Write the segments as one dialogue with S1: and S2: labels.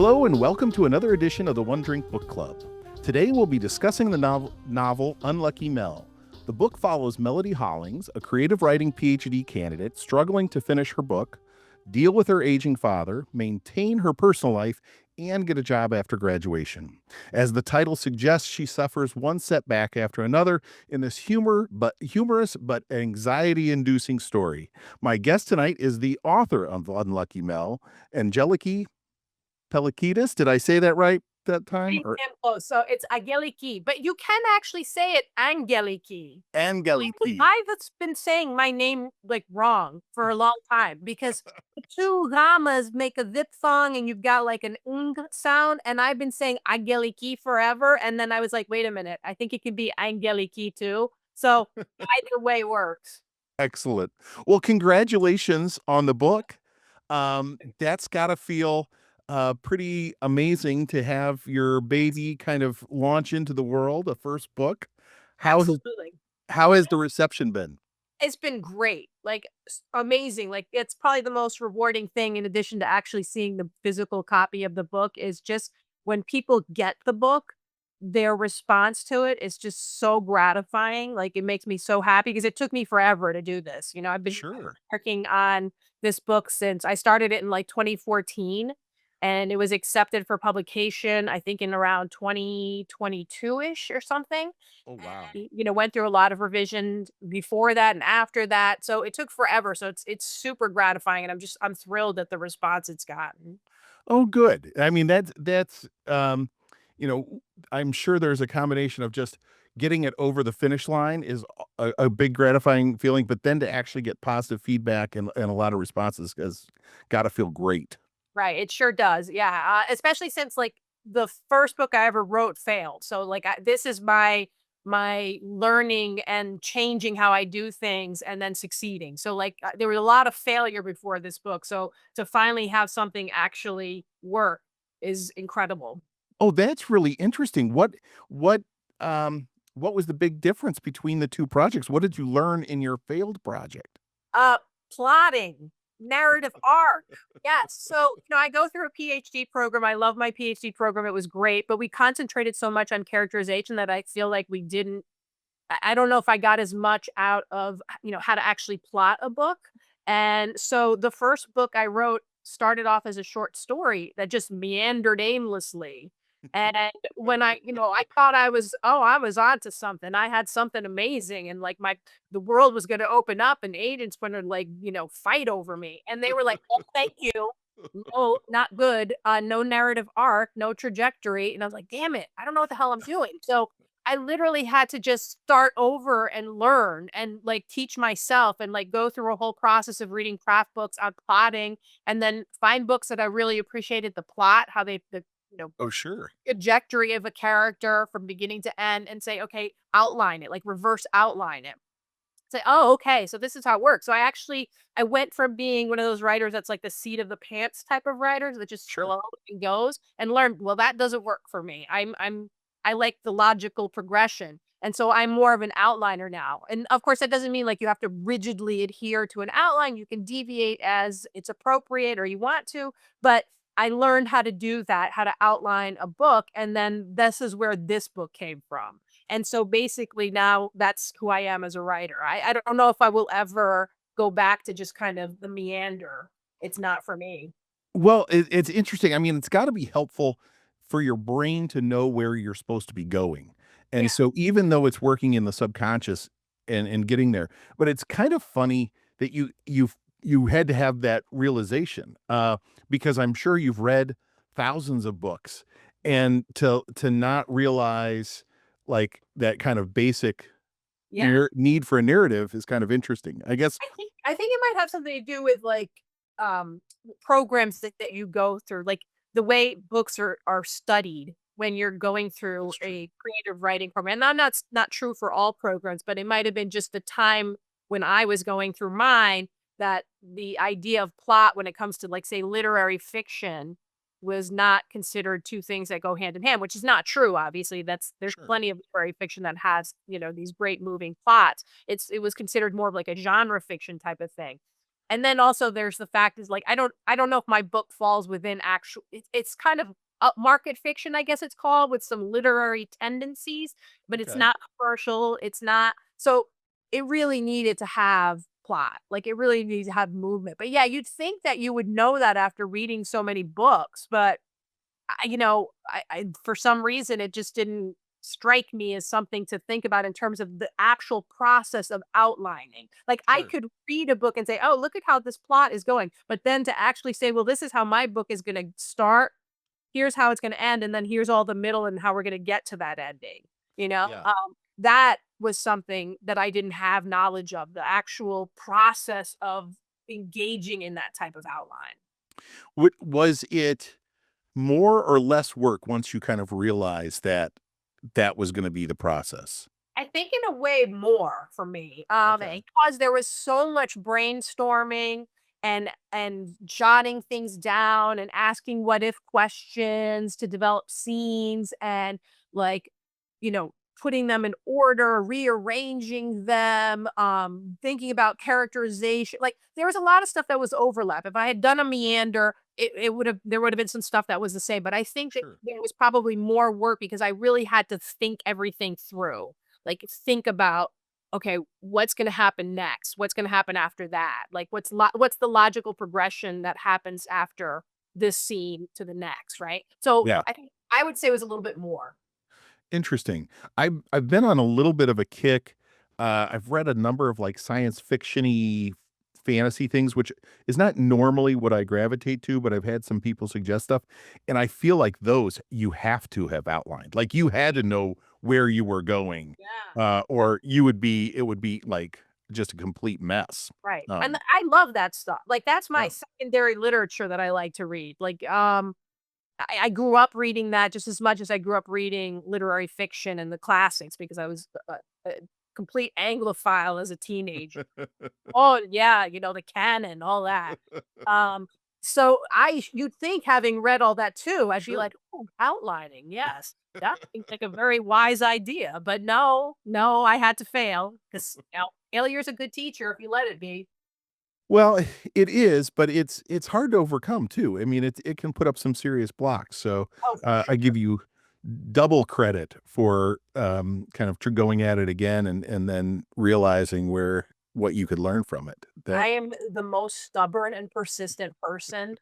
S1: Hello and welcome to another edition of the One Drink Book Club. Today we'll be discussing the novel Unlucky Mel. The book follows Melody Hollings, a creative writing PhD candidate struggling to finish her book, deal with her aging father, maintain her personal life, and get a job after graduation. As the title suggests, she suffers one setback after another in this humorous but anxiety-inducing story. My guest tonight is the author of Unlucky Mel, Aggeliki Pelekidis. Did I say that right that time?
S2: Pretty
S1: Or
S2: damn close. So it's Aggeliki, but you can actually say it Angeliki.
S1: Angeliki?
S2: I've been saying my name like wrong for a long time because the two gammas make a diphthong and you've got like an ung sound. And I've been saying Aggeliki forever. And then I was like, wait a minute, I think it could be Angeliki too. So either way works.
S1: Excellent. Well, congratulations on the book. That's gotta feel pretty amazing to have your baby kind of launch into the world, a first book. How has
S2: Absolutely.
S1: how has the reception been?
S2: It's been great, like, amazing, like, it's probably the most rewarding thing in addition to actually seeing the physical copy of the book is just when people get the book, their response to it is just so gratifying, like, it makes me so happy because it took me forever to do this, I've been
S1: Sure.
S2: working on this book since I started it in, like, 2014, and it was accepted for publication, I think, in around 2022-ish or something.
S1: Oh, wow.
S2: Went through a lot of revisions before that and after that, so it took forever, so it's super gratifying, and I'm thrilled at the response it's gotten.
S1: Oh, good. I mean, you know, I'm sure there's a combination of just getting it over the finish line is a big gratifying feeling, but then to actually get positive feedback and a lot of responses has gotta feel great.
S2: Right, it sure does, yeah, especially since, like, the first book I ever wrote failed, so, like, this is my learning and changing how I do things and then succeeding, so, like, there was a lot of failure before this book, so to finally have something actually work is incredible.
S1: Oh, that's really interesting. What, what was the big difference between the 2 projects? What did you learn in your failed project?
S2: Uh, Plotting, narrative arc. Yes. So, I go through a PhD program. I love my PhD program. It was great, but we concentrated so much on characterization that I feel like we didn't. I don't know if I got as much out of, how to actually plot a book. And so the first book I wrote started off as a short story that just meandered aimlessly. And when I thought I was onto something. I had something amazing and like the world was going to open up and agents going to like, fight over me. And they were like, "Oh, thank you. No, not good. No narrative arc, no trajectory." And I was like, damn it, I don't know what the hell I'm doing. So I literally had to just start over and learn and like teach myself and like go through a whole process of reading craft books on plotting and then find books that I really appreciated the plot, how the
S1: Oh, sure.
S2: trajectory of a character from beginning to end and say, okay, outline it, like reverse outline it. Say, "Oh, okay, so this is how it works." So I went from being one of those writers that's like the seat of the pants type of writers that just
S1: Sure.
S2: flows and goes and learned, well, that doesn't work for me. I like the logical progression. And so I'm more of an outliner now. And of course, that doesn't mean like you have to rigidly adhere to an outline. You can deviate as it's appropriate or you want to, but I learned how to do that, how to outline a book. And then this is where this book came from. And so basically now that's who I am as a writer. I don't know if I will ever go back to just kind of the meander. It's not for me.
S1: Well, it's interesting. I mean, it's gotta be helpful for your brain to know where you're supposed to be going. And
S2: Yeah.
S1: so even though it's working in the subconscious and getting there, but it's kind of funny that you had to have that realization, because I'm sure you've read thousands of books, and to not realize, like, that kind of basic
S2: Yeah.
S1: need for a narrative is kind of interesting. I guess.
S2: I think it might have something to do with like um programs that you go through, like the way books are studied when you're going through
S1: That's true.
S2: a creative writing program. And not true for all programs, but it might have been just the time when I was going through mine that the idea of plot when it comes to like say literary fiction was not considered two things that go hand in hand, which is not true. Obviously, there's
S1: Sure.
S2: plenty of literary fiction that has these great moving plots. It was considered more of like a genre fiction type of thing. And then also there's the fact is like I don't know if my book falls within actual it's kind of upmarket fiction, I guess it's called, with some literary tendencies, but it's
S1: Okay.
S2: not commercial. It's not so it really needed to have plot. Like it really needs to have movement. But yeah, you'd think that you would know that after reading so many books, but I for some reason it just didn't strike me as something to think about in terms of the actual process of outlining. Like I
S1: Sure.
S2: could read a book and say, "Oh, look at how this plot is going," but then to actually say, "Well, this is how my book is going to start. Here's how it's going to end, and then here's all the middle and how we're going to get to that ending." You know,
S1: Yeah.
S2: that was something that I didn't have knowledge of. The actual process of engaging in that type of outline.
S1: Was it more or less work once you kind of realized that that was gonna be the process?
S2: I think in a way more for me,
S1: Okay.
S2: because there was so much brainstorming and jotting things down and asking what if questions to develop scenes and like, you know, putting them in order, rearranging them, thinking about characterization. Like there was a lot of stuff that was overlap. If I had done a meander, it would have there would have been some stuff that was the same. But I think that
S1: Sure.
S2: there was probably more work because I really had to think everything through. Like, think about, okay, what's gonna happen next? What's gonna happen after that? Like, what's the logical progression that happens after this scene to the next, right? So,
S1: Yeah.
S2: I think I would say it was a little bit more.
S1: Interesting. I've been on a little bit of a kick. I've read a number of, like, science fiction-y fantasy things, which is not normally what I gravitate to, but I've had some people suggest stuff, and I feel like those you have to have outlined. Like, you had to know where you were going,
S2: Yeah.
S1: or it would be, like, just a complete mess.
S2: Right, and
S1: Um,
S2: I love that stuff. Like, that's my
S1: yeah.
S2: secondary literature that I like to read. Like, I grew up reading that just as much as I grew up reading literary fiction and the classics because I was a complete Anglophile as a teenager. Oh, yeah, the canon, all that. Um, so you'd think having read all that too, I'd be
S1: Sure.
S2: like, "Oh, outlining, yes. That seems like a very wise idea." But no, no, I had to fail because failure's a good teacher if you let it be.
S1: Well, it is, but it's hard to overcome too. I mean, it can put up some serious blocks. So,
S2: Oh, for
S1: I
S2: sure.
S1: give you double credit for, kind of going at it again and then realizing where what you could learn from it. That
S2: I am the most stubborn and persistent person.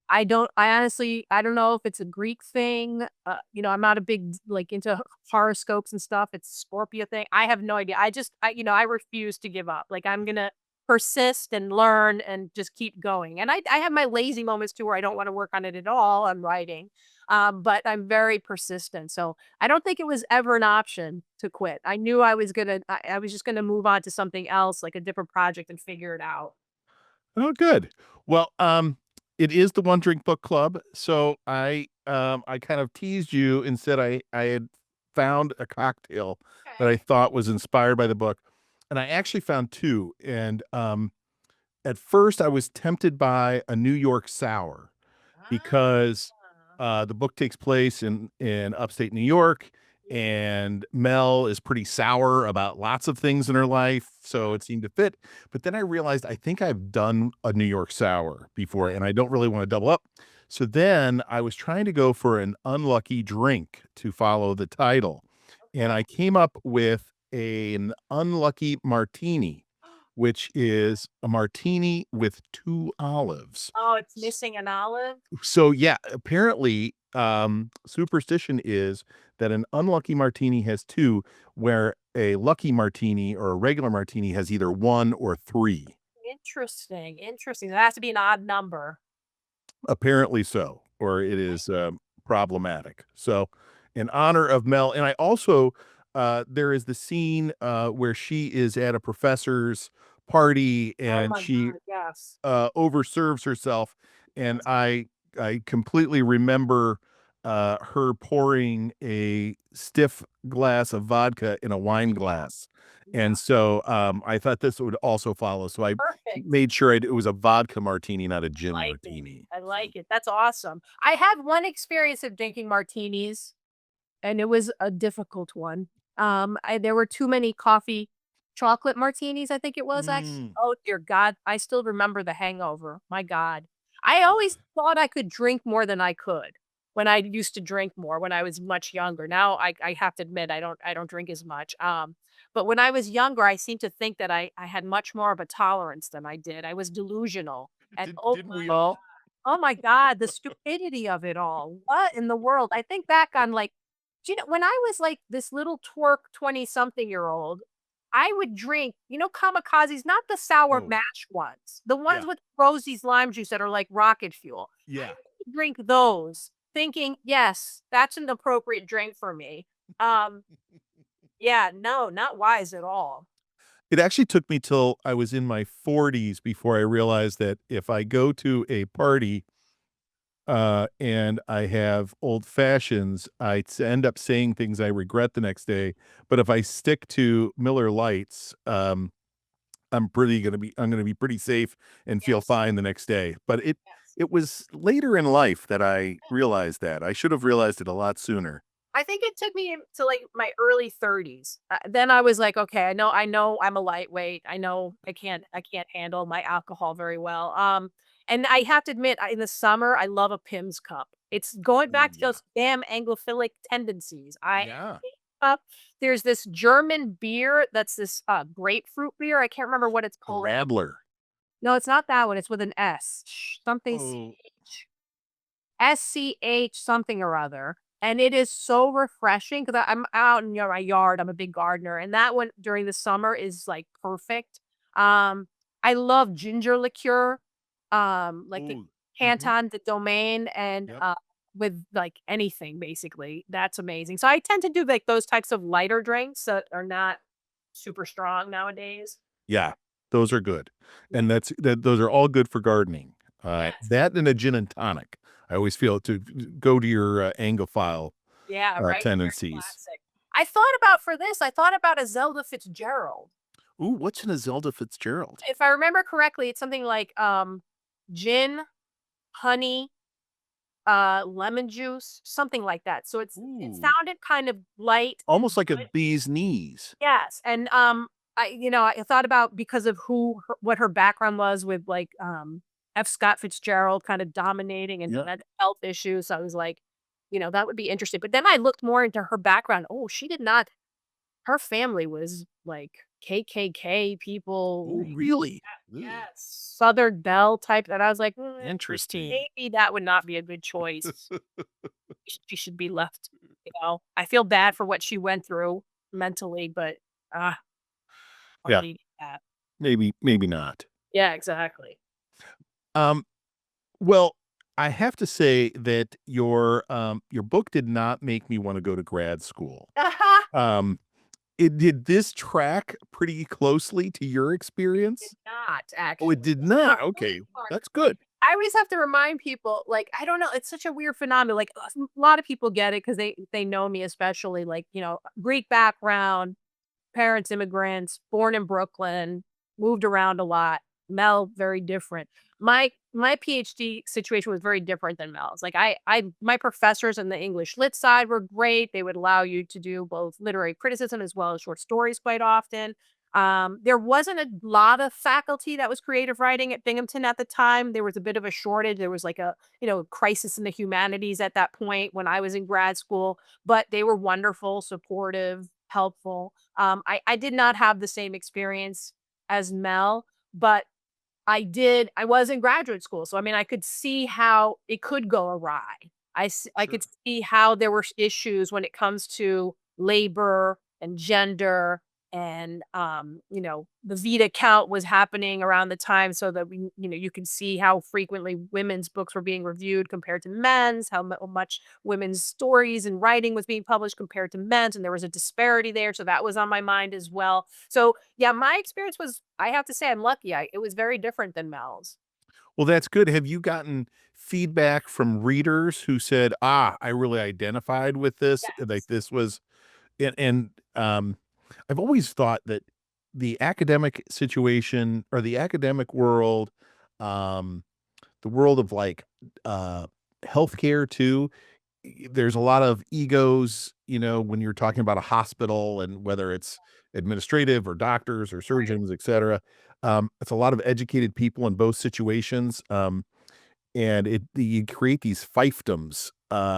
S2: I honestly I don't know if it's a Greek thing. I'm not a big like into horoscopes and stuff. It's a Scorpio thing. I have no idea. I refuse to give up. Like I'm gonna persist and learn and just keep going. And I have my lazy moments too where I don't want to work on it at all. I'm writing. But I'm very persistent. So I don't think it was ever an option to quit. I knew I was just gonna move on to something else, like a different project and figure it out.
S1: Oh, good. Well, it is the One Drink Book Club, so I kind of teased you and said I had found a cocktail that I
S2: Okay.
S1: thought was inspired by the book, and I actually found 2, and, at first, I was tempted by a New York sour
S2: Ah.
S1: because, the book takes place in Upstate New York, and Mel is pretty sour about lots of things in her life, so it seemed to fit, but then I realized I think I've done a New York sour before, and I don't really wanna double up. So then I was trying to go for an unlucky drink to follow the title, and I
S2: Okay.
S1: came up with an unlucky martini, which is a martini with 2 olives.
S2: Oh, it's missing an olive?
S1: So, yeah, apparently, superstition is that an unlucky martini has 2, where a lucky martini or a regular martini has either 1 or 3.
S2: Interesting, interesting. That has to be an odd number.
S1: Apparently so, or it is, problematic. So, in honor of Mel and I also, there is the scene, where she is at a professor's party
S2: Oh
S1: and
S2: my
S1: she
S2: god, yes.
S1: overserves herself, and
S2: Yes.
S1: I completely remember, her pouring a stiff glass of vodka in a wine
S2: Yeah,
S1: glass,
S2: yeah.
S1: and so, I thought this would also follow, so I
S2: Perfect.
S1: made sure it was a vodka martini, not a gin
S2: Like it.
S1: martini,
S2: I
S1: so
S2: like it. That's awesome. I had one experience of drinking martinis, and it was a difficult one. There were too many coffee chocolate martinis, I think it was actually.
S1: Mm.
S2: Oh dear God, I still remember the hangover. My God. I always thought I could drink more than I could when I used to drink more when I was much younger. Now I have to admit I don't drink as much. But when I was younger, I seemed to think that I had much more of a tolerance than I did. I was delusional. And
S1: Didn't we all?
S2: oh my God, the stupidity of it all. What in the world? I think back on like, do you know, when I was like this little twerk 20 something year old, I would drink, kamikazes, not the sour
S1: Oh,
S2: mash ones, the ones
S1: yeah.
S2: with Rosie's lime juice that are like rocket fuel. I
S1: Yeah.
S2: would drink those thinking, yes, that's an appropriate drink for me. Um, yeah, no, not wise at all.
S1: It actually took me till I was in my 40s before I realized that if I go to a party, and I have old fashions, end up saying things I regret the next day, but if I stick to Miller Lights, I'm gonna be pretty safe and feel
S2: Yes,
S1: fine the next day. But
S2: yes.
S1: it was later in life that I realized that. I should have realized it a lot sooner.
S2: I think it took me to like my early 30s. Then I was like, okay, I know I'm a lightweight. I know I can't handle my alcohol very well. And I have to admit, in the summer, I love a Pimm's cup. It's going
S1: Ooh,
S2: back to
S1: yeah.
S2: those damn Anglophilic tendencies.
S1: Yeah.
S2: Cup. There's this German beer that's this grapefruit beer. I can't remember what it's called.
S1: Radler.
S2: No, it's not that one. It's with an S. Something
S1: Oh,
S2: SCH something or other, and it is so refreshing because I'm out in, my yard, I'm a big gardener, and that one during the summer is, like, perfect. I love ginger liqueur, like the
S1: ooh. Mhm.
S2: Canton, the Domaine, and,
S1: Yep.
S2: with, like, anything, basically. That's amazing. So I tend to do, like, those types of lighter drinks that are not super strong nowadays.
S1: Yeah, those are good,
S2: Yeah.
S1: and those are all good for gardening.
S2: Yes.
S1: That and a gin and tonic. I always feel to go to your, Anglophile,
S2: Yeah, right? Very
S1: tendencies.
S2: classic. I thought about a Zelda Fitzgerald.
S1: Ooh, what's in a Zelda Fitzgerald?
S2: If I remember correctly, it's something like, gin, honey, lemon juice, something like that. So it
S1: Ooh,
S2: sounded kind of light
S1: almost
S2: and
S1: like a
S2: good.
S1: bee's knees.
S2: Yes, and, I thought about because of what her background was with, like, F. Scott Fitzgerald kind of dominating and
S1: Yeah.
S2: mental health issues. So I was like, that would be interesting. But then I looked more into her background. Oh, she did not her family was, like, KKK people.
S1: Oh, really? Ooh,
S2: Yes, Southern Belle type, and I was like,
S1: interesting.
S2: maybe that would not be a good choice. She should be left, I feel bad for what she went through mentally, but, ah,
S1: Yeah,
S2: hardly that.
S1: maybe not.
S2: Yeah, exactly.
S1: Um, well, I have to say that your book did not make me wanna go to grad school. Um, did this track pretty closely to your
S2: Did
S1: experience?
S2: not,
S1: Oh, it
S2: actually.
S1: did
S2: The
S1: not,
S2: funny
S1: okay,
S2: part,
S1: that's
S2: like,
S1: good.
S2: I always have to remind people, like, I don't know, it's such a weird phenomenon, like, a lot of people get it because they know me, especially, like, Greek background, parents immigrants, born in Brooklyn, moved around a lot. Mel, very different. My PhD situation was very different than Mel's. Like my professors in the English lit side were great. They would allow you to do both literary criticism as well as short stories quite often. There wasn't a lot of faculty that was creative writing at Binghamton at the time. There was a bit of a shortage. There was like a, crisis in the humanities at that point when I was in grad school, but they were wonderful, supportive, helpful. I did not have the same experience as Mel, but I was in graduate school, so, I mean, I could see how it could go awry. I could
S1: Sure.
S2: see how there were issues when it comes to labor and gender and, the Vita count was happening around the time so that you can see how frequently women's books were being reviewed compared to men's, how much women's stories and writing was being published compared to men's, and there was a disparity there, so that was on my mind as well. So, yeah, my experience was I have to say I'm lucky. It was very different than Mel's.
S1: Well, that's good. Have you gotten feedback from readers who said, "Ah, I really identified with this, like,
S2: Yes.
S1: this was" I've always thought that the academic situation or the academic world, um, the world of, like, uh, healthcare too, there's a lot of egos, when you're talking about a hospital and whether it's administrative or doctors or
S2: Right.
S1: surgeons, etc. It's a lot of educated people in both situations, and you create these fiefdoms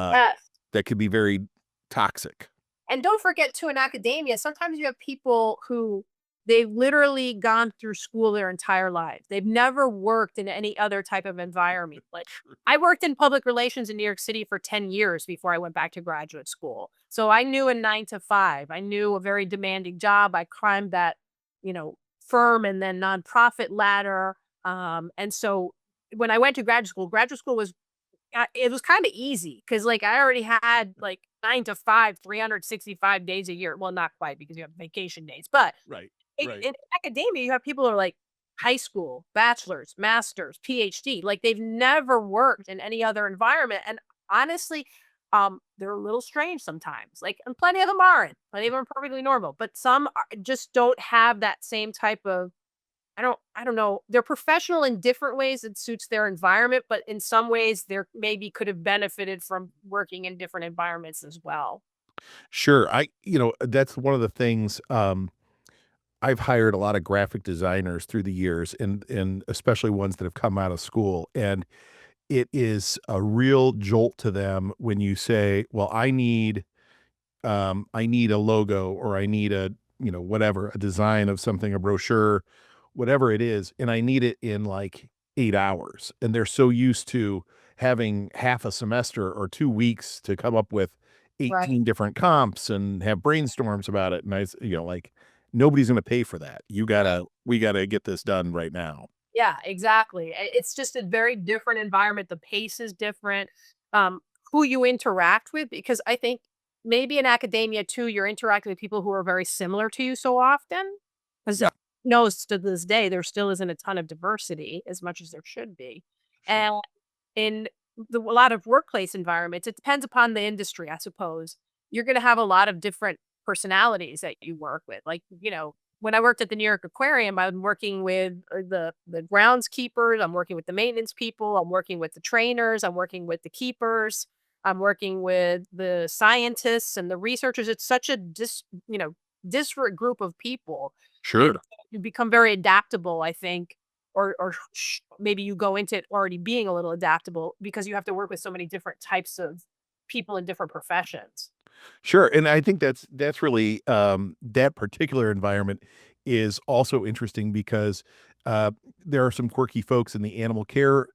S2: Yes.
S1: that could be very toxic.
S2: And don't forget too, in academia, sometimes you have people who they've literally gone through school their entire lives. They've never worked in any other type of environment. Like I worked in public relations in New York City for 10 years before I went back to graduate school. So I knew a 9 to 5. I knew a very demanding job. I climbed that, firm and then nonprofit ladder. And so when I went to graduate school was it was kinda easy because, like, I already had, like, 9 to 5, 365 days a year. Well, not quite because you have vacation days, but
S1: Right,
S2: I
S1: right.
S2: in academia, you have people who are, like, high school, bachelor's, master's, PhD, like, they've never worked in any other environment, and honestly, they're a little strange sometimes, like, and plenty of them aren't. Plenty of them are perfectly normal, but some are just don't have that same type of I don't know. They're professional in different ways that suits their environment, but in some ways, they're maybe could have benefited from working in different environments as well.
S1: Sure. That's one of the things. I've hired a lot of graphic designers through the years, and especially ones that have come out of school, and it is a real jolt to them when you say, "Well, I need a logo, or I need whatever, a design of something, a brochure, whatever it is, and I need it in like 8 hours." And they're so used to having half a semester or 2 weeks to come up with
S2: Right.
S1: 18 different comps and have brainstorms about it. And like, nobody's going to pay for that. We gotta get this done right now.
S2: Yeah, exactly. It's just a very different environment. The pace is different. Um, who you interact with, because I think maybe in academia too, you're interacting with people who are very similar to you so often. Because
S1: Yeah,
S2: knows to this day there still isn't a ton of diversity as much as there should be,
S1: sure.
S2: and in a lot of workplace environments, it depends upon the industry, I suppose. You're going to have a lot of different personalities that you work with. Like when I worked at the New York Aquarium, I'm working with the groundskeepers, I'm working with the maintenance people, I'm working with the trainers, I'm working with the keepers, I'm working with the scientists and the researchers. It's such a disparate group of people, and
S1: Sure.
S2: you become very adaptable, I think, or maybe you go into it already being a little adaptable because you have to work with so many different types of people in different professions.
S1: Sure, and I think that's really, that particular environment is also interesting because, uh, there are some quirky folks in the animal care,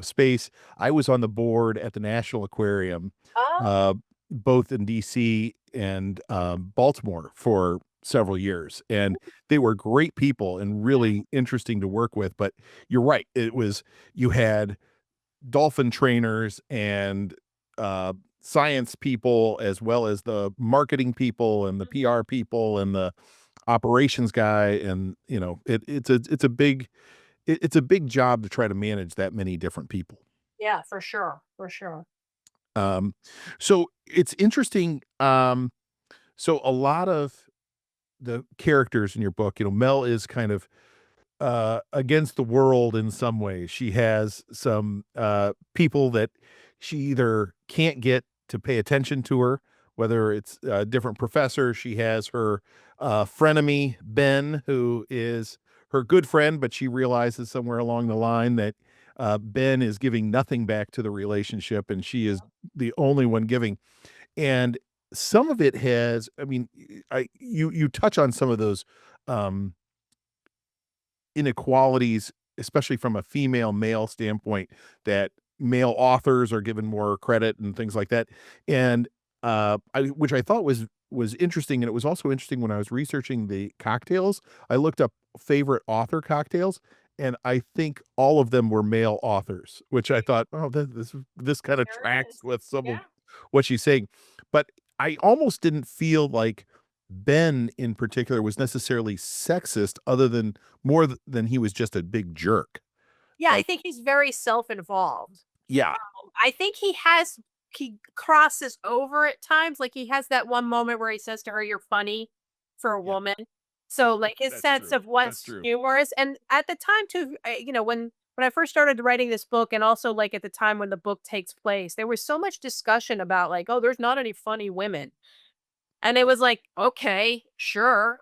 S1: space. I was on the board at the National Aquarium,
S2: Oh,
S1: uh, both in DC and, Baltimore for several years, and they were great people and really interesting to work with. But you're right, you had dolphin trainers and uh, science people, as well as the marketing people and the PR people and the operations guy, and it's a big job to try to manage that many different people.
S2: yeah, for sure, for sure.
S1: Um, so it's interesting. So a lot of the characters in your book, Mel is kind of against the world in some ways. She has some people that she either can't get to pay attention to her, whether it's a different professor. She has her frenemy Ben, who is her good friend, but she realizes somewhere along the line that Ben is giving nothing back to the relationship, and she is the only one giving. And some of it has, I mean, you touch on some of those um inequalities, especially from a female male standpoint, that male authors are given more credit and things like that. And which I thought was interesting. And it was also interesting when I was researching the cocktails. I looked up favorite author cocktails, and I think all of them were male authors, which I thought, oh, this kind of
S2: There it
S1: tracks
S2: is.
S1: with some of
S2: Yeah.
S1: what she's saying. But I almost didn't feel like Ben in particular was necessarily sexist, other than than he was just a big jerk.
S2: Yeah, I
S1: Like,
S2: think he's very self-involved.
S1: yeah,
S2: I think he crosses over at times, like, he has that one moment where he says to her, "You're funny for a
S1: yeah,
S2: woman." So, like, his
S1: that's
S2: sense
S1: true.
S2: of
S1: That's
S2: what's
S1: true.
S2: humorous, and at the time too, when I first started writing this book, and also, like, at the time when the book takes place, there was so much discussion about, like, "Oh, there's not any funny women." And it was like, "Okay, sure.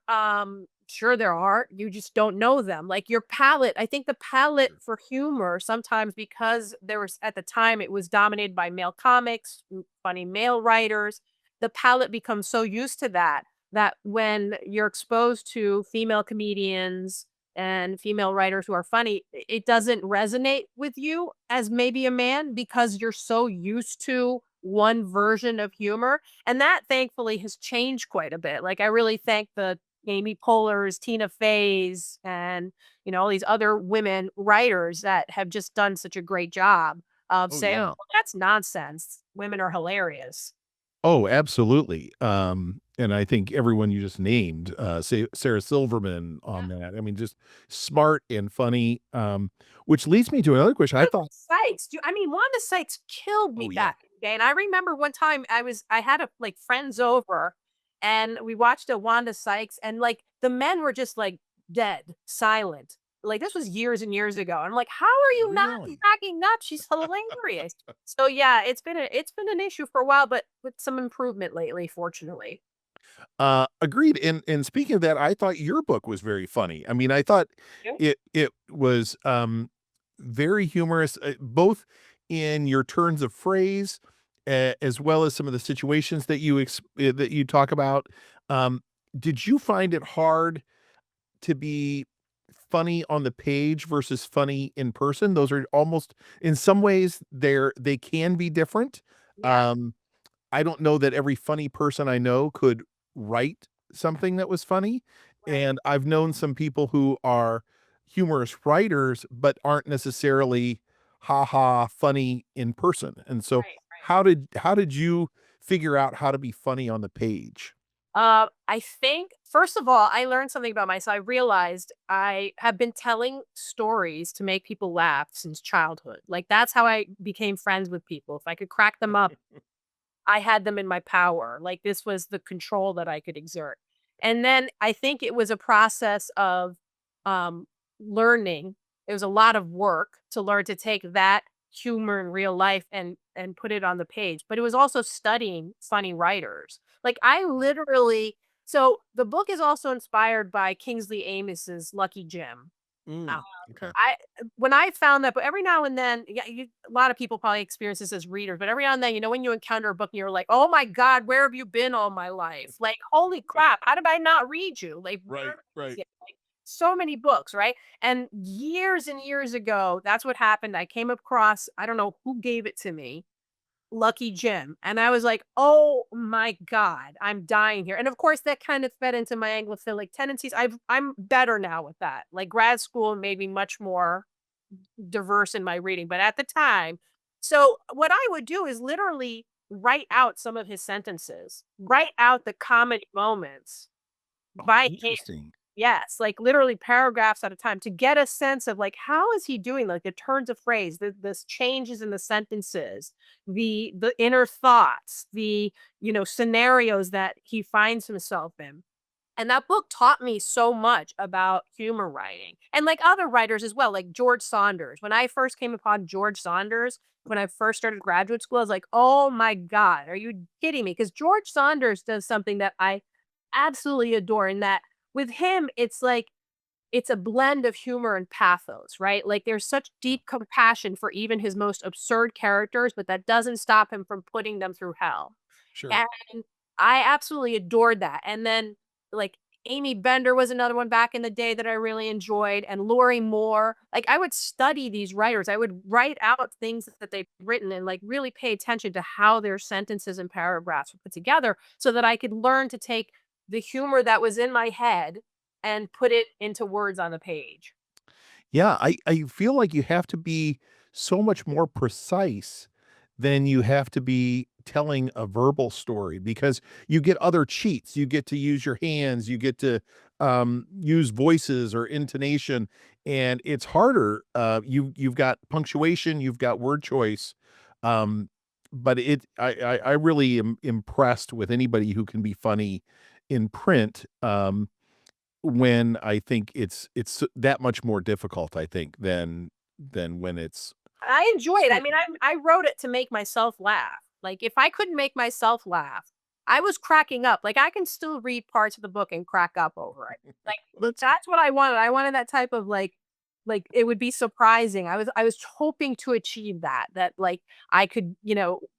S2: Sure there are. You just don't know them." Like your palette, I think the palette for humor sometimes because there was at the time it was dominated by male comics, funny male writers. The palette becomes so used to that that when you're exposed to female comedians and female writers who are funny, it doesn't resonate with you as maybe a man because you're so used to one version of humor, and that thankfully has changed quite a bit. Like I really thank the Amy Poehler's, Tina Fey's, and all these other women writers that have just done such a great job of
S1: Oh
S2: saying,
S1: yeah.
S2: "Oh, that's nonsense. Women are hilarious."
S1: Oh, absolutely. And I think everyone you just named, Sarah Silverman on that. I mean, just smart and funny. Which leads me to another question. I
S2: Wanda
S1: thought,
S2: Sykes, I mean, Wanda Sykes killed me
S1: oh yeah,
S2: back in the day, and I remember one time I had like friends over, and we watched a Wanda Sykes, and like the men were just like dead, silent. Like this was years and years ago. I'm like, how are you not
S1: really?
S2: cracking up? She's hilarious. So yeah, it's been an issue for a while, but with some improvement lately, fortunately.
S1: Agreed. And speaking of that, I thought your book was very funny. I mean, I thought
S2: Yeah.
S1: it was very humorous, both in your turns of phrase, as well as some of the situations that that you talk about. Um, did you find it hard to be funny on the page versus funny in person? Those are almost, in some ways, they can be different.
S2: Yeah.
S1: Um, I don't know that every funny person I know could write something that was funny,
S2: Right.
S1: and I've known some people who are humorous writers, but aren't necessarily funny in person, and so
S2: Right. Right.
S1: how did you figure out how to be funny on the page?
S2: I think first of all, I learned something about myself. I realized I have been telling stories to make people laugh since childhood. Like that's how I became friends with people. If I could crack them up, I had them in my power. Like this was the control that I could exert. And then I think it was a process of um learning. It was a lot of work to learn to take that humor in real life and put it on the page. But it was also studying funny writers. Like I literally so the book is also inspired by Kingsley Amis's Lucky Jim.
S1: Mm, okay.
S2: I when I found that but every now and then, yeah, a lot of people probably experience this as readers, but every now and then, when you encounter a book and you're like, "Oh my god, where have you been all my life? Like, holy crap, how did I not read you? Like,
S1: Right,
S2: where is
S1: right.
S2: it?" Like, so many books, right? And years ago, that's what happened. I came across, I don't know who gave it to me, Lucky Jim. And I was like, "Oh my god, I'm dying here." And of course, that kind of fed into my anglophilic tendencies. I'm better now with that. Like grad school made me much more diverse in my reading, but at the time so what I would do is literally write out some of his sentences, write out the comedy moments
S1: Oh,
S2: by hand.
S1: interesting.
S2: Yes, like literally paragraphs at a time to get a sense of like how is he doing like the turns of phrase, the changes in the sentences, the inner thoughts, the scenarios that he finds himself in. And that book taught me so much about humor writing and like other writers as well, like George Saunders. When I first came upon George Saunders, when I first started graduate school, I was like, oh my God, are you kidding me? Because George Saunders does something that I absolutely adore. In that with him, it's like, it's a blend of humor and pathos, right? Like there's such deep compassion for even his most absurd characters, but that doesn't stop him from putting them through hell.
S1: Sure.
S2: And I absolutely adored that, and then, like, Amy Bender was another one back in the day that I really enjoyed, and Lori Moore. Like, I would study these writers. I would write out things that they've written and, like, really pay attention to how their sentences and paragraphs were put together so that I could learn to take the humor that was in my head and put it into words on the page.
S1: Yeah, I feel like you have to be so much more precise than you have to be telling a verbal story because you get other cheats. You get to use your hands, you get to use voices or intonation, and it's harder. You've got punctuation, you've got word choice. Um, but I really am impressed with anybody who can be funny in print. When I think it's that much more difficult, I think, than when it's
S2: I enjoy it. I
S1: so
S2: mean, I wrote it to make myself laugh. Like, if I couldn't make myself laugh I was cracking up. Like, I can still read parts of the book and crack up over it. Like,
S1: That's
S2: that's what I wanted. I wanted that type of, like, it would be surprising. I was hoping to achieve that, like, I could,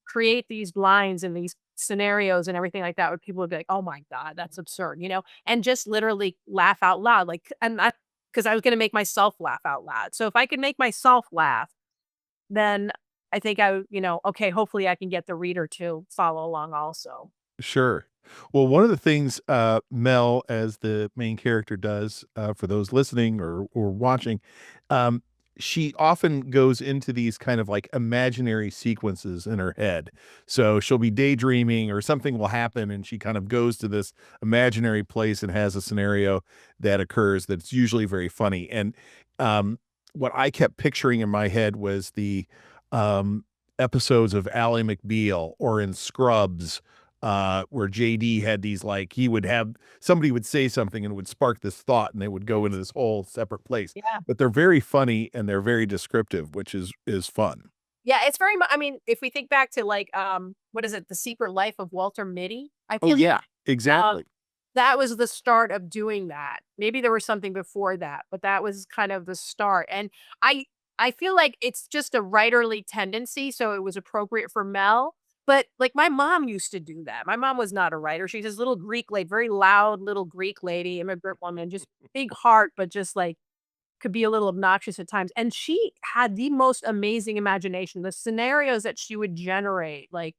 S2: create these lines and these scenarios and everything like that where people would be like, "Oh my god, that's absurd," and just literally laugh out loud, like, and I, because I was gonna make myself laugh out loud. So if I could make myself laugh, then I think I would, okay, hopefully I can get the reader to follow along also.
S1: sure. Well, one of the things, Mel, as the main character does, for those listening or watching, um, she often goes into these kind of like imaginary sequences in her head. So she'll be daydreaming or something will happen and she kind of goes to this imaginary place and has a scenario that occurs that's usually very funny. And, um, what I kept picturing in my head was the, um, episodes of Ally McBeal or in Scrubs, where JD had these like he would have somebody would say something and it would spark this thought and they would go into this whole separate place.
S2: Yeah.
S1: But they're very funny and they're very descriptive, which is fun.
S2: Yeah, it's very I mean, if we think back to, like, what is it? The Secret Life of Walter Mitty? I
S1: Oh
S2: feel
S1: yeah,
S2: uh,
S1: exactly.
S2: that was the start of doing that. Maybe there was something before that, but that was kind of the start, and I I feel like it's just a writerly tendency, so it was appropriate for Mel, but, like, my mom used to do that. My mom was not a writer. She's this little Greek lady, very loud little Greek lady, immigrant woman, just big heart, but just, like, could be a little obnoxious at times, and she had the most amazing imagination. The scenarios that she would generate, like,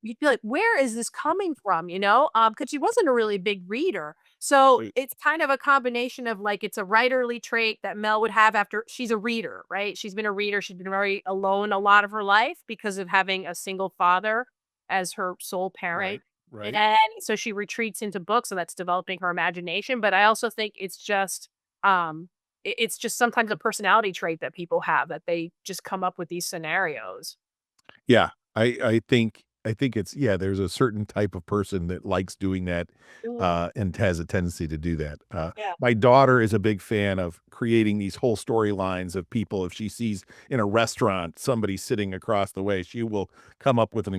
S2: you'd be like, "Where is this coming from?" Because she wasn't a really big reader. So,
S1: Right.
S2: it's kind of a combination of, like, it's a writerly trait that Mel would have after she's a reader, right? She's been a reader, she's been very alone a lot of her life because of having a single father as her sole parent,
S1: Right. Right.
S2: and so she retreats into books, and that's developing her imagination, but I also think it's just, it's just sometimes a personality trait that people have that they just come up with these scenarios.
S1: Yeah, I think it's yeah, there's a certain type of person that likes doing that,
S2: Mm,
S1: and has a tendency to do that.
S2: yeah.
S1: My daughter is a big fan of creating these whole storylines of people. If she sees in a restaurant somebody sitting across the way, she will come up with an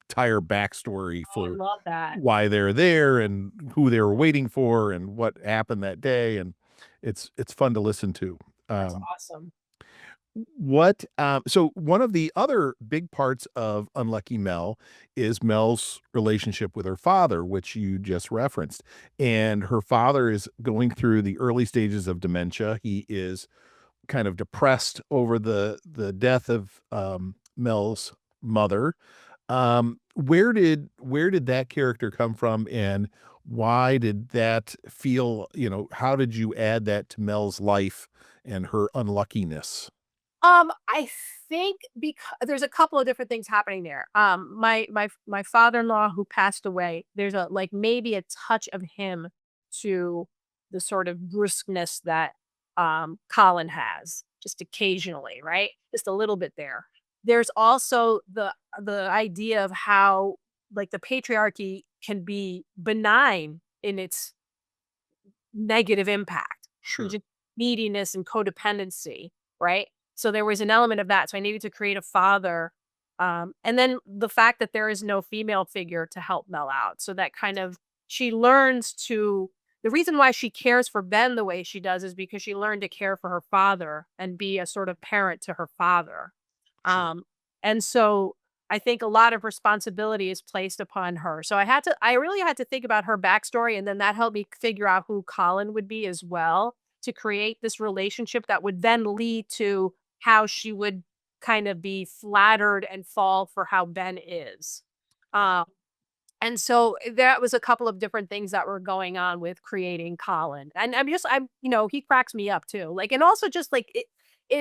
S1: entire backstory
S2: Oh, I
S1: for
S2: love that.
S1: why they're there and who they were waiting for and what happened that day, and it's fun to listen to.
S2: That's
S1: Um
S2: awesome.
S1: so one of the other big parts of Unlucky Mel is Mel's relationship with her father, which you just referenced. And her father is going through the early stages of dementia. He is kind of depressed over the death of Mel's mother. Where did that character come from and why did that feel, how did you add that to Mel's life and her
S2: I think because there's a couple of different things happening there. My father-in-law who passed away, there's a like maybe a touch of him to the sort of brusqueness that Colin has, just occasionally, right? Just a little bit there. There's also the idea of how like the patriarchy can be benign in its negative impact,
S1: Sure.
S2: just neediness and codependency, right? So there was an element of that. So I needed to create a father. And then the fact that there is no female figure to help Mel out. So that kind of, she learns to, the reason why she cares for Ben the way she does is because she learned to care for her father and be a sort of parent to her father.
S1: Sure.
S2: Um, and so I think a lot of responsibility is placed upon her. So I really had to think about her backstory. And then that helped me figure out who Colin would be as well to create this relationship that would then lead to how she would kind of be flattered and fall for how Ben is.
S1: Yeah.
S2: Um, and so that was a couple of different things that were going on with creating Colin. And he cracks me up too. Like, and also just like it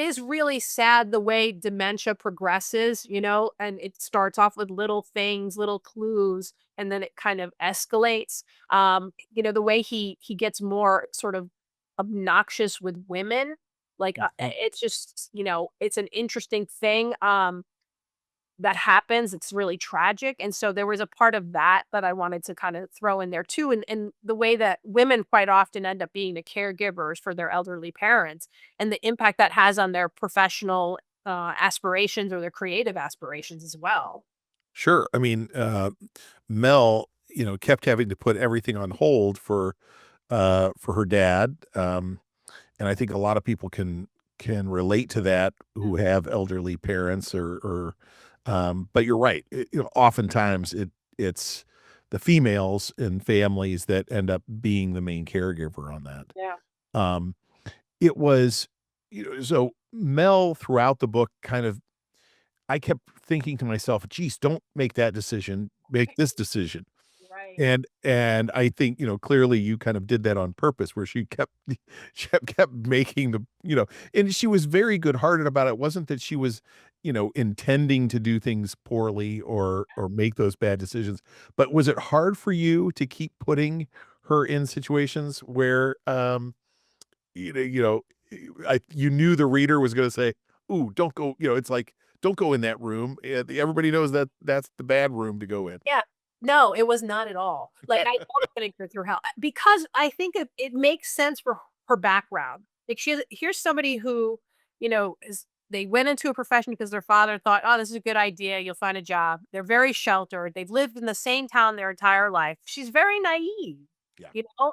S2: is really sad the way dementia progresses, and it starts off with little things, little clues, and then it kind of escalates. The way he gets more sort of obnoxious with women, like
S1: Mhm.
S2: it's just, it's an interesting thing. That happens, it's really tragic, and so there was a part of that that I wanted to kinda throw in there too, and the way that women quite often end up being the caregivers for their elderly parents, and the impact that has on their professional, aspirations or their creative aspirations as well.
S1: Sure. I mean, Mel kept having to put everything on hold for her dad. And I think a lot of people can relate to that who have elderly parents but you're right. Oftentimes it's the females in families that end up being the main caregiver on that.
S2: Yeah.
S1: Um, it was, so Mel throughout the book kind of, I kept thinking to myself, geez, don't make that decision, make this decision.
S2: Right.
S1: And I think, clearly you kind of did that on purpose where she kept she kept making and she was very good-hearted about it. It wasn't that she was, intending to do things poorly or make those bad decisions. But was it hard for you to keep putting her in situations where, you know you know, you knew the reader was gonna say, "Ooh, don't go," it's like, "Don't go in that room." Everybody knows that that's the bad room to go in.
S2: Yeah. No, it was not at all. Like, I love putting her through hell, because I think it makes sense for her background. Like, here's somebody who, is they went into a profession because their father thought, "Oh, this is a good idea, you'll find a job." They're very sheltered, they've lived in the same town their entire life. She's very naive,
S1: Yeah.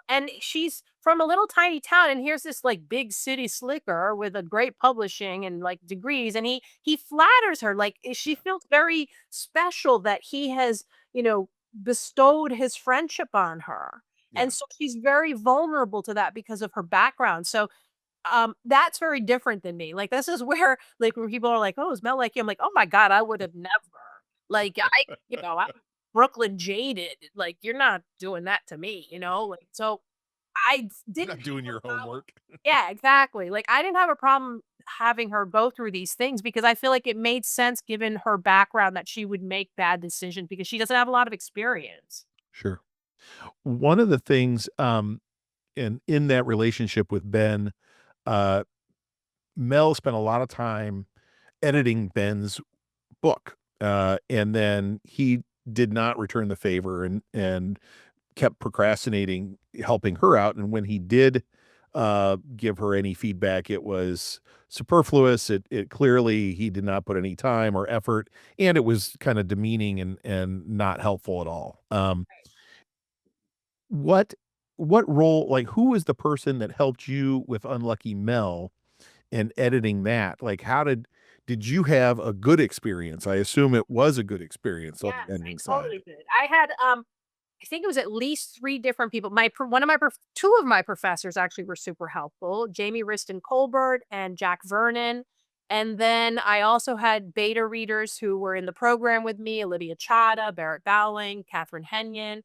S2: and she's from a little tiny town, and here's this, like, big city slicker with a great publishing and, like, degrees, and he flatters her, like, she feels very special that he has, you know, bestowed his friendship on her.
S1: Yeah.
S2: And so she's very vulnerable to that because of her background. So, that's very different than me. Like, this is where, like, when people are like, "Oh, is Mel like you?" I'm like, "Oh my god, I would have never." Like, I'm Brooklyn jaded. Like, you're not doing that to me? Like, so
S1: You're
S2: didn't
S1: not doing
S2: have
S1: your
S2: a problem.
S1: homework.
S2: Yeah, exactly. Like, I didn't have a problem having her go through these things because I feel like it made sense given her background that she would make bad decisions because she doesn't have a lot of experience.
S1: Sure. One of the things, in that relationship with Ben, uh, Mel spent a lot of time editing Ben's book, and then he did not return the favor and kept procrastinating helping her out, and when he did, give her any feedback, it was superfluous. It clearly he did not put any time or effort, and it was kinda demeaning and not helpful at all. What what role, like, who was the person that helped you with Unlucky Mel and editing that? Like, did you have a good experience? I assume it was a good experience on the
S2: Yes, I
S1: ending side.
S2: totally did. I had, I think it was at least 3 different people. One of my 2 of my professors actually were super helpful, Jamie Riston Colbert and Jack Vernon. And then I also had beta readers who were in the program with me, Olivia Chada, Barrett Dowling, Catherine Henyon.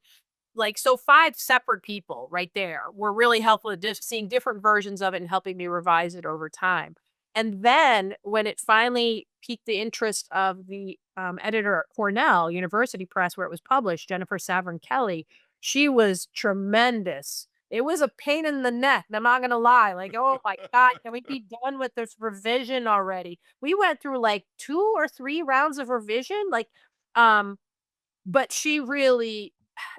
S2: Like, so 5 separate people right there were really helpful at just seeing different versions of it and helping me revise it over time. And then when it finally piqued the interest of the, editor at Cornell University Press, where it was published, Jennifer Savern Kelly, she was tremendous. It was a pain in the neck, I'm not gonna lie. Like, "Oh my god, can we be done with this revision already?" We went through, like, 2 or 3 rounds of revision, like, um but she really,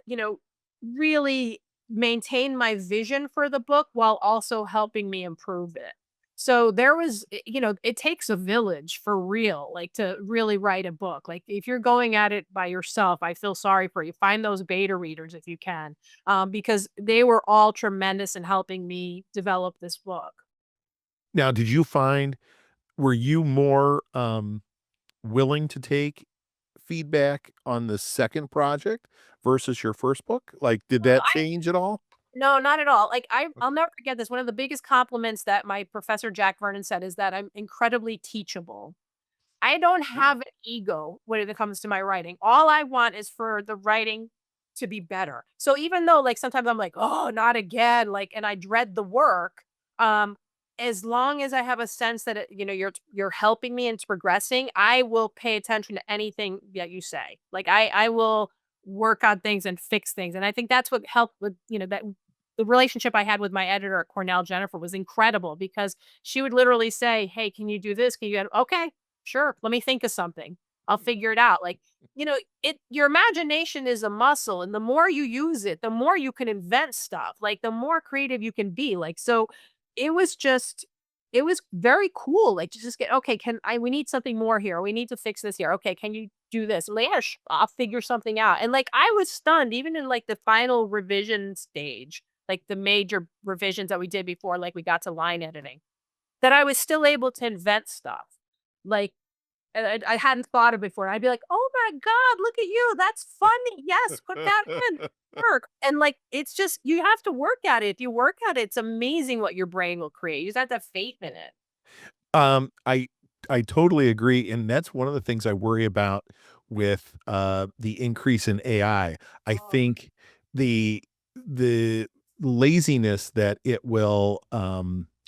S2: you know, really maintained my vision for the book while also helping me improve it. So there was, it takes a village for real, like to really write a book. Like if you're going at it by yourself, I feel sorry for you. Find those beta readers if you can, because they were all tremendous in helping me develop this book.
S1: Now, did you find were you more, willing to take feedback on the second project versus your first book? Like, did
S2: No,
S1: that change at all?
S2: No, not at all. Like I'll
S1: Okay.
S2: never forget this. One of the biggest compliments that my professor Jack Vernon said is that I'm incredibly teachable. I don't
S1: Yeah.
S2: have an ego when it comes to my writing. All I want is for the writing to be better. So even though like sometimes I'm like, "Oh, not again," like and I dread the work, um as long as I have a sense that you're helping me and it's progressing, I will pay attention to anything that you say. Like I will work on things and fix things. And I think that's what helped with, that the relationship I had with my editor at Cornell, Jennifer, was incredible because she would literally say, "Hey, can you do this? Can you?" Okay, sure. Let me think of something. I'll figure it out. Like, your imagination is a muscle, and the more you use it, the more you can invent stuff. Like, the more creative you can be. Like, so it was just, it was very cool. Like, to just get, okay, we need something more here. We need to fix this here. Okay, can you do this. I'm like, yeah, I'll figure something out. And like I was stunned, even in like the final revision stage, like the major revisions that we did before, like we got to line editing, that I was still able to invent stuff. Like I hadn't thought of before. I'd be like, "Oh my god, look at you. That's funny. Yes, put that in. Work." And like it's just you have to work at it. If you work at it, it's amazing what your brain will create. You just have to have faith in it.
S3: Um, I I totally agree, and that's one of the things I worry about with, the increase in AI. I
S2: Oh,
S3: think the laziness that it will,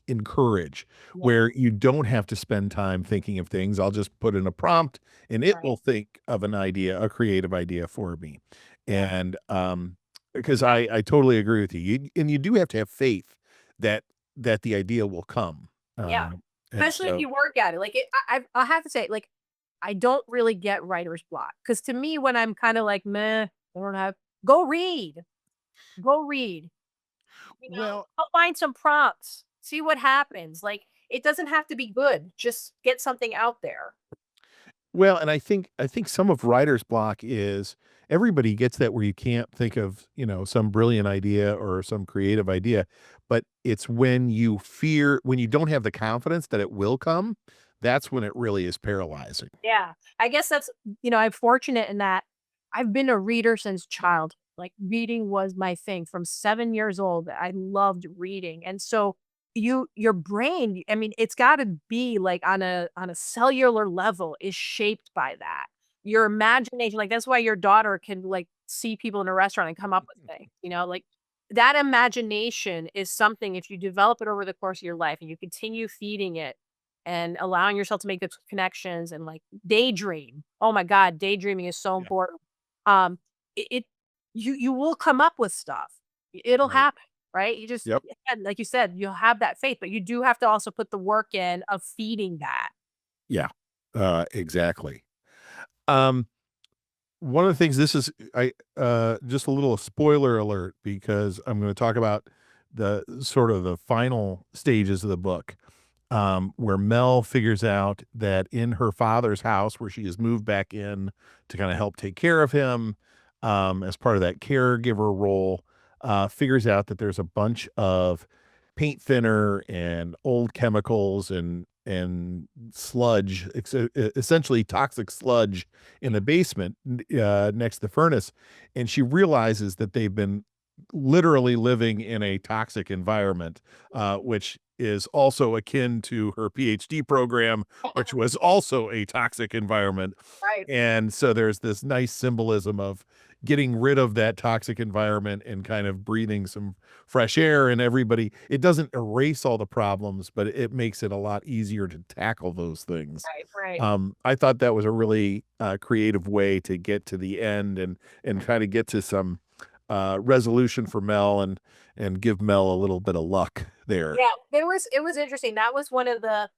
S3: encourage,
S2: yeah,
S3: where you don't have to spend time thinking of things. I'll just put in a prompt, and it
S2: right.
S3: will think of an idea, a creative idea for me.
S2: Yeah.
S3: And, because I totally agree with you. You do have to have faith that the idea will come.
S2: Yeah.
S3: And
S2: Especially if
S3: so
S2: you work at it. Like I have to say, like, I don't really get writer's block. Cause to me, when I'm kind of like, meh, I don't have go read. Go read.
S3: well
S2: Go find some prompts. See what happens. Like it doesn't have to be good. Just get something out there.
S3: and I think some of writer's block is everybody gets that where you can't think of, some brilliant idea or some creative idea, but it's when you don't have the confidence that it will come, that's when it really is paralyzing.
S2: Yeah. I guess that's I'm fortunate in that I've been a reader since child. Like reading was my thing from 7 years old. I loved reading. And so your brain, I mean, it's got to be like on a cellular level is shaped by that. Your imagination, like that's why your daughter can like see people in a restaurant and come up with things, like that imagination is something if you develop it over the course of your life and you continue feeding it and allowing yourself to make those connections and like daydream. Oh my God, daydreaming is so
S3: Yeah,
S2: important. Um, it you will come up with stuff. It'll
S3: right.
S2: happen, right? You just
S3: Yep.
S2: and like you said, you'll have that faith, but you do have to also put the work in of feeding that.
S3: Yeah. Exactly. Um, One of the things this is I just a little spoiler alert because I'm gonna talk about the sort of the final stages of the book, where Mel figures out that in her father's house where she has moved back in to kinda help take care of him, as part of that caregiver role, figures out that there's a bunch of paint thinner and old chemicals and sludge, essentially toxic sludge in the basement next to the furnace, and she realizes that they've been literally living in a toxic environment, which is also akin to her PhD program, which was also a toxic environment.
S2: Right.
S3: And so there's this nice symbolism of getting rid of that toxic environment and kind of breathing some fresh air, and everybody it doesn't erase all the problems, but it makes it a lot easier to tackle those things.
S2: Right. Right.
S3: I thought that was a really, creative way to get to the end and try to get to some, resolution for Mel and give Mel a little bit of luck there.
S2: Yeah. It was interesting. That was one of the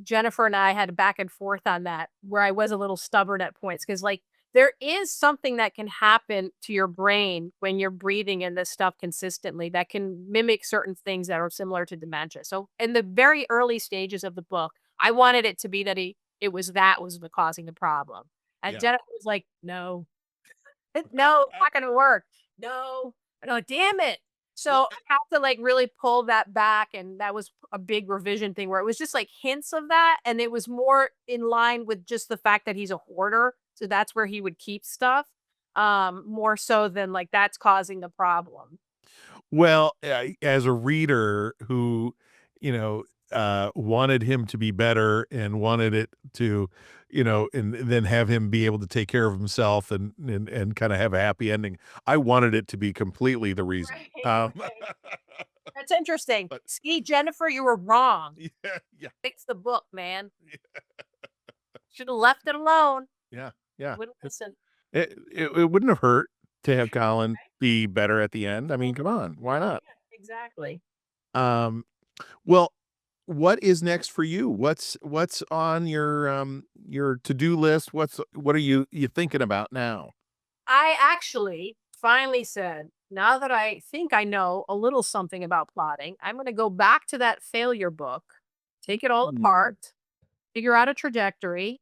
S2: Jennifer and I had a back and forth on that, where I was a little stubborn at points because, like, there is something that can happen to your brain when you're breathing in this stuff consistently that can mimic certain things that are similar to dementia. So, in the very early stages of the book, I wanted it to be that it was the causing the problem, and
S3: Yeah.
S2: Jennifer was like, "No, no, it's not gonna work. No." And I'm like, "Damn it."
S3: Well,
S2: So, I have to, like, really pull that back, and that was a big revision thing where it was just, like, hints of that, and it was more in line with just the fact that he's a hoarder, so that's where he would keep stuff, more so than, like, that's causing the problem.
S3: as a reader who, wanted him to be better and wanted it to, and then have him be able to take care of himself and kinda have a happy ending, I wanted it to be completely the reason.
S2: Right, right. That's interesting.
S3: But
S2: See, Jennifer, you were wrong.
S3: yeah, yeah,
S2: Fix the book, man. Shoulda left it alone.
S3: yeah, yeah.
S2: Wouldn't listen.
S3: It wouldn't have hurt to have Colin be better at the end. I mean, come on, why not?
S2: Yeah, exactly.
S3: Um, well, what is next for you? What's on your to-do list? What are you thinking about now?
S2: I actually finally said, now that I think I know a little something about plotting, I'm going to go back to that failure book, take it all
S3: Mm.
S2: apart, figure out a trajectory,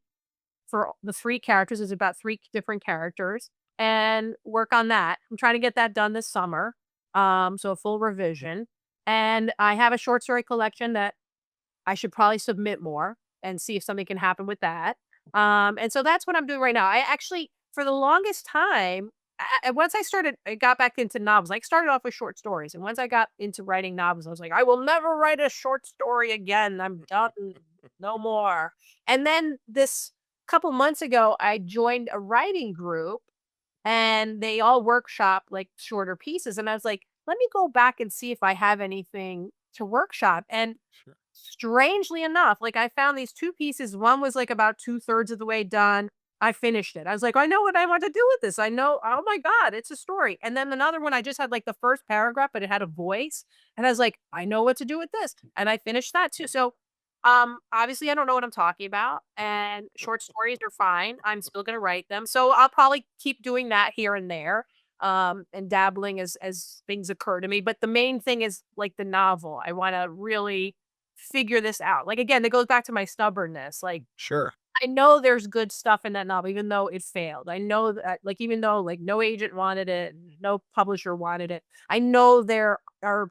S2: for the 3 characters. It's about 3 different characters and work on that. I'm trying to get that done this summer. So a full revision. And I have a short story collection that I should probably submit more and see if something can happen with that. And so that's what I'm doing right now. I actually, for the longest time, once I got back into novels. I started off with short stories, and once I got into writing novels, I was like, I will never write a short story again. I'm done, no more. And then this couple months ago, I joined a writing group, and they all workshop like shorter pieces. And I was like, let me go back and see if I have anything to workshop. And
S3: Sure.
S2: strangely enough, like I found these 2 pieces. One was like about 2/3 of the way done. I finished it. I was like, I know what I want to do with this. I know, oh my God, it's a story. And then another one, I just had like the first paragraph, but it had a voice. And I was like, I know what to do with this. And I finished that too. So obviously I don't know what I'm talking about. And short stories are fine. I'm still gonna write them. So I'll probably keep doing that here and there. And dabbling as things occur to me. But the main thing is like the novel. I want to really figure this out. Like again, it goes back to my stubbornness. Like
S3: Sure.
S2: I know there's good stuff in that novel, even though it failed. I know that, like, even though like no agent wanted it, no publisher wanted it. I know there are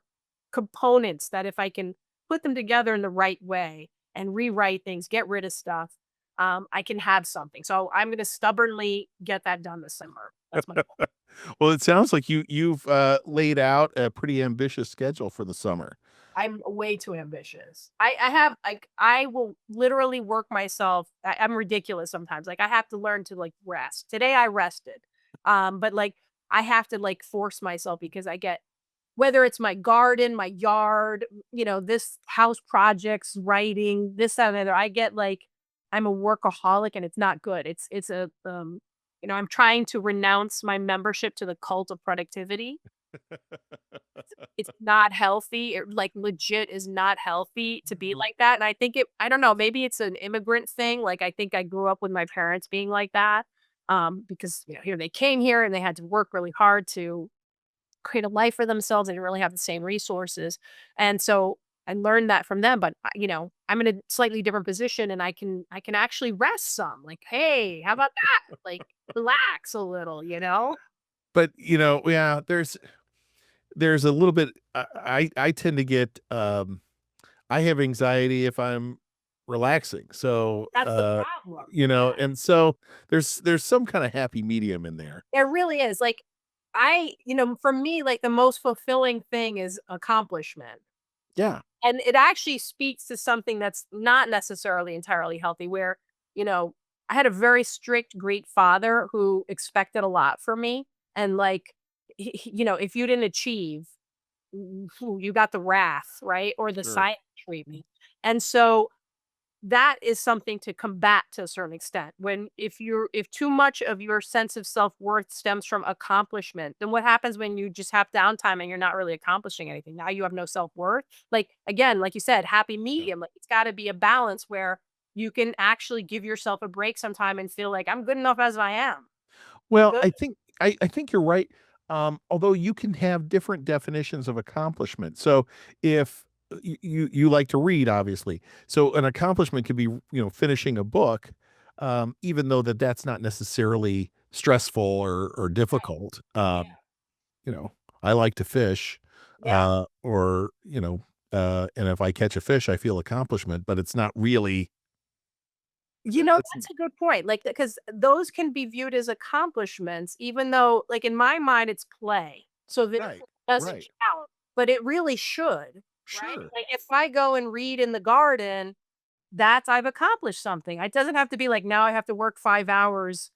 S2: components that if I can put them together in the right way and rewrite things, get rid of stuff, I can have something. So I'm going to stubbornly get that done this summer. That's my goal.
S3: Well, it sounds like you've laid out a pretty ambitious schedule for the summer.
S2: I'm way too ambitious. I have like I will literally work myself. I'm ridiculous sometimes. Like I have to learn to like rest. Today I rested. But like I have to like force myself because I get whether it's my garden, my yard, this house projects, writing, this, that, and the other. I get like I'm a workaholic and it's not good. It's a I'm trying to renounce my membership to the cult of productivity. It's not healthy. It, like, legit is not healthy to be like that, and I don't know, maybe it's an immigrant thing, like, I think I grew up with my parents being like that, because, here they came here and they had to work really hard to create a life for themselves. They didn't really have the same resources, and so I learned that from them, but, I'm in a slightly different position and I can actually rest some, like, "Hey, how about that?" Like, relax a little, you know?
S3: But, yeah, there's a little bit I tend to get, I have anxiety if I'm relaxing. So,
S2: That's the problem.
S3: and so there's some kind of happy medium in there.
S2: There really is, like, for me, like, the most fulfilling thing is accomplishment,
S3: Yeah,
S2: and it actually speaks to something that's not necessarily entirely healthy where, you know, I had a very strict great father who expected a lot from me, and, like, if you didn't achieve, you got the wrath, right, or the
S3: sure.
S2: silent treatment, and so that is something to combat to a certain extent. When if too much of your sense of self-worth stems from accomplishment, then what happens when you just have downtime and you're not really accomplishing anything? Now you have no self-worth. Like again, like you said, happy
S3: Yeah.
S2: medium. Like it's got to be a balance where you can actually give yourself a break sometime and feel like I'm good enough as I am. I'm
S3: Well,
S2: good.
S3: I think you're right, although you can have different definitions of accomplishment. So if you like to read, obviously, so an accomplishment could be, finishing a book, even though that's not necessarily stressful or difficult.
S2: Yeah.
S3: You know, I like to fish,
S2: Yeah.
S3: or, and if I catch a fish, I feel accomplishment, but it's not really it's
S2: That's a good point. Like, because those can be viewed as accomplishments, even though, like, in my mind, it's play. So that
S3: right,
S2: it doesn't
S3: right.
S2: count, but it really should, right?
S3: Sure.
S2: Like, if I go and read in the garden, I've accomplished something. It doesn't have to be like now I have to work 5 hours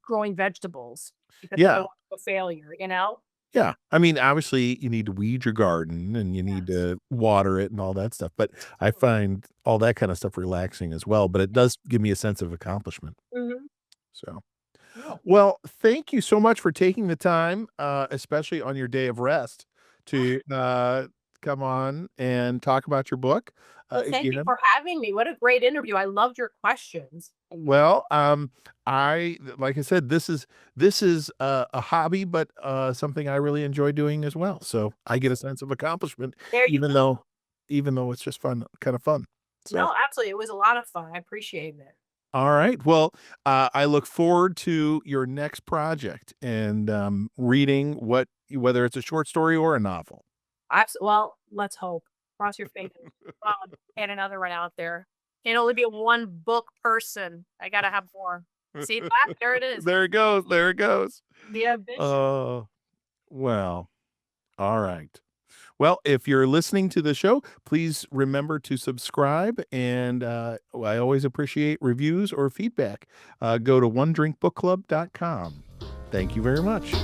S2: growing vegetables because
S3: Yeah.
S2: otherwise I'm a failure, you know?
S3: Yeah. I mean, obviously, you need to weed your garden and you need
S2: Yes.
S3: to water it and all that stuff, but I find all that kind of stuff relaxing as well, but it does give me a sense of accomplishment.
S2: Mhm.
S3: So,
S2: Yeah.
S3: well, thank you so much for taking the time, especially on your day of rest to, come on and talk about your book,
S2: Well, thank you
S3: again.
S2: for having me. What a great interview. I loved your questions.
S3: Well, like I said, this is a hobby, but, something I really enjoy doing as well. So I get a sense of accomplishment,
S2: There you
S3: even
S2: go.
S3: though even though it's just fun, kind of fun. So
S2: No, absolutely. It was a lot of fun. I appreciate it.
S3: All right. Well, I look forward to your next project and reading whether it's a short story or a novel.
S2: Well, let's hope. Cross your fingers. And another one out there. Can't only be a one book person. I gotta have more. See that? There it is.
S3: There it goes. There it goes.
S2: The ambition.
S3: Oh, well, all right. Well, if you're listening to the show, please remember to subscribe. And I always appreciate reviews or feedback. Go to onedrinkbookclub.com. Thank you very much.